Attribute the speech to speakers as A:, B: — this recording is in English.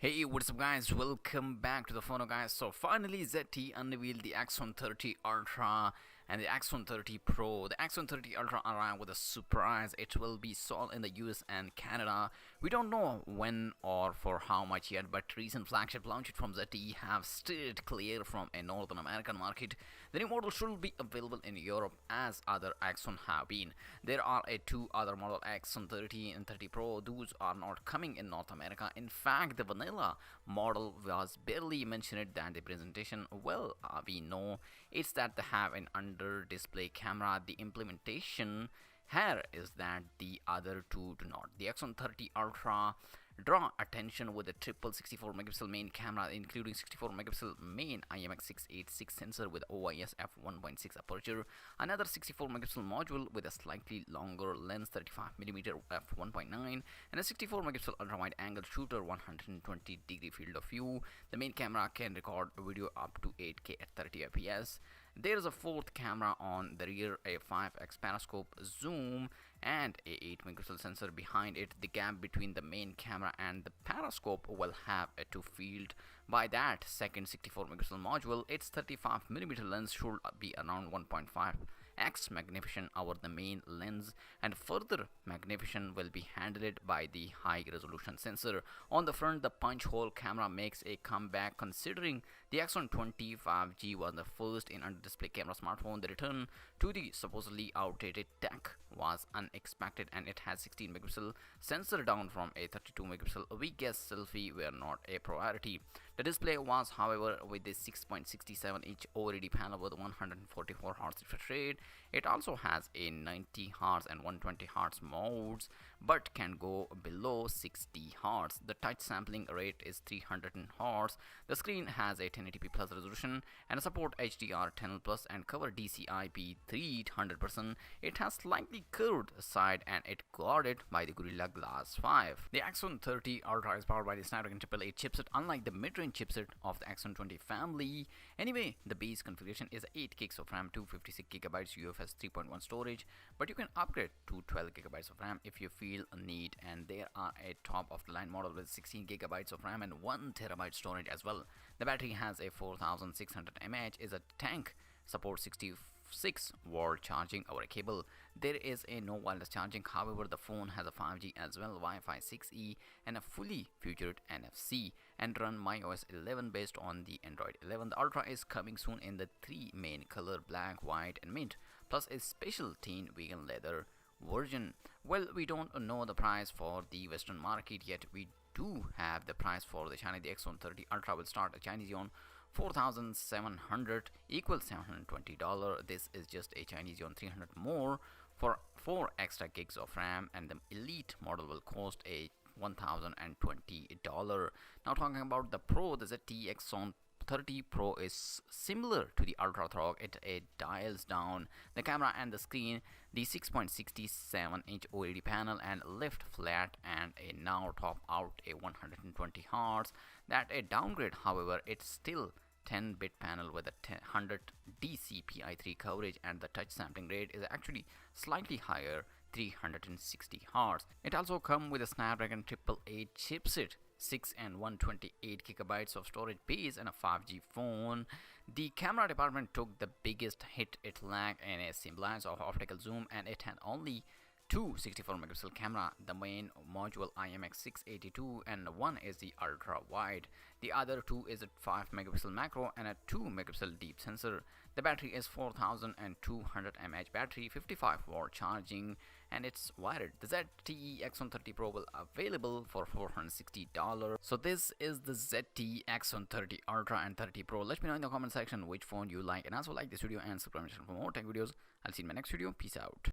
A: Hey, what's up guys, welcome back to the phone guys. So finally ZTE unveiled the Axon 30 Ultra and the Axon 30 Pro. The Axon 30 Ultra arrived with a surprise. It will be sold in the US and Canada. We don't know when or for how much yet, but recent flagship launches from ZTE have steered clear from a Northern American market. The new model should be available in Europe as other Axon have been. There are two other model, Axon 30 and 30 Pro. Those are not coming in North America. In fact, the vanilla model was barely mentioned than the presentation. Well, we know it's that they have an under display camera. The implementation here is that the other two do not. The Axon 30 Ultra draw attention with a triple 64 megapixel main camera, including 64 megapixel main IMX686 sensor with OIS f1.6 aperture, another 64 megapixel module with a slightly longer lens 35mm f1.9, and a 64 megapixel ultra wide angle shooter 120-degree field of view. The main camera can record video up to 8K at 30 fps. There is a fourth camera on the rear, a 5x periscope zoom and a 8 megapixel sensor behind it. The gap between the main camera and the periscope will have a 2 field. By that second 64 megapixel module, its 35mm lens should be around 1.5x magnification over the main lens, and further magnification will be handled by the high resolution sensor. On the front, the punch hole camera makes a comeback, considering the Axon 20 5G was the first in under display camera smartphone. The return to the supposedly outdated tech was unexpected, and it has 16 megapixel sensor down from a 32 megapixel. We guess selfie were not a priority. The display was, however, with a 6.67-inch OLED panel with 144 Hz refresh rate. It also has a 90 Hz and 120 Hz modes, but can go below 60 Hz. The touch sampling rate is 300 Hz. The screen has a 1080p plus resolution and support HDR10 plus and cover DCI-P3 100%. It has slightly curved side and it guarded by the Gorilla Glass 5. The Axon 30 Ultra is powered by the Snapdragon 888 chipset, unlike the mid-range chipset of the Axon 20 family. Anyway, the base configuration is 8 gigs of RAM, 256GB UFS 3.1 storage, but you can upgrade to 12GB of RAM if you feel a need, and there are a top of the line model with 16GB of RAM and 1TB storage as well. The battery has a 4600 mAh, is a tank, supports 66-watt charging over a cable. There is a no wireless charging. However, the phone has a 5G as well, Wi-Fi 6E, and a fully featured NFC, and run MyOS 11 based on the Android 11. The Ultra is coming soon in the three main color: black, white, and mint, plus a special teen vegan leather version. Well, we don't know the price for the Western market yet. We do have the price for the China. The Axon 30 Ultra will start at Chinese yuan 4,700 equals $720. This is just a Chinese yuan 300 more for 4 extra gigs of RAM, and the elite model will cost a $1,020. Now talking about the Pro, the ZTE Axon 30 Pro is similar to the Ultra Throck. It dials down the camera and the screen, the 6.67-inch OLED panel, and lift flat, and a now top out a 120 Hz. That a downgrade, however, it's still 10-bit panel with a 100 DCI-P3 coverage, and the touch sampling rate is actually slightly higher, 360 Hz. It also comes with a Snapdragon 888 chipset, 6 and 128GB of storage base, and a 5G phone. The camera department took the biggest hit. It lacked a semblance of optical zoom, and it had only two 64 megapixel camera, the main module IMX682, and one is the ultra wide. The other two is a 5 megapixel macro and a 2 megapixel deep sensor. The battery is 4200 mAh battery, 55-watt charging, and it's wired. The ZTE Axon 30 Pro will available for $460. So this is the ZTE Axon 30 Ultra and 30 Pro. Let me know in the comment section which phone you like, and also like this video and subscribe for more tech videos. I'll see you in my next video. Peace out.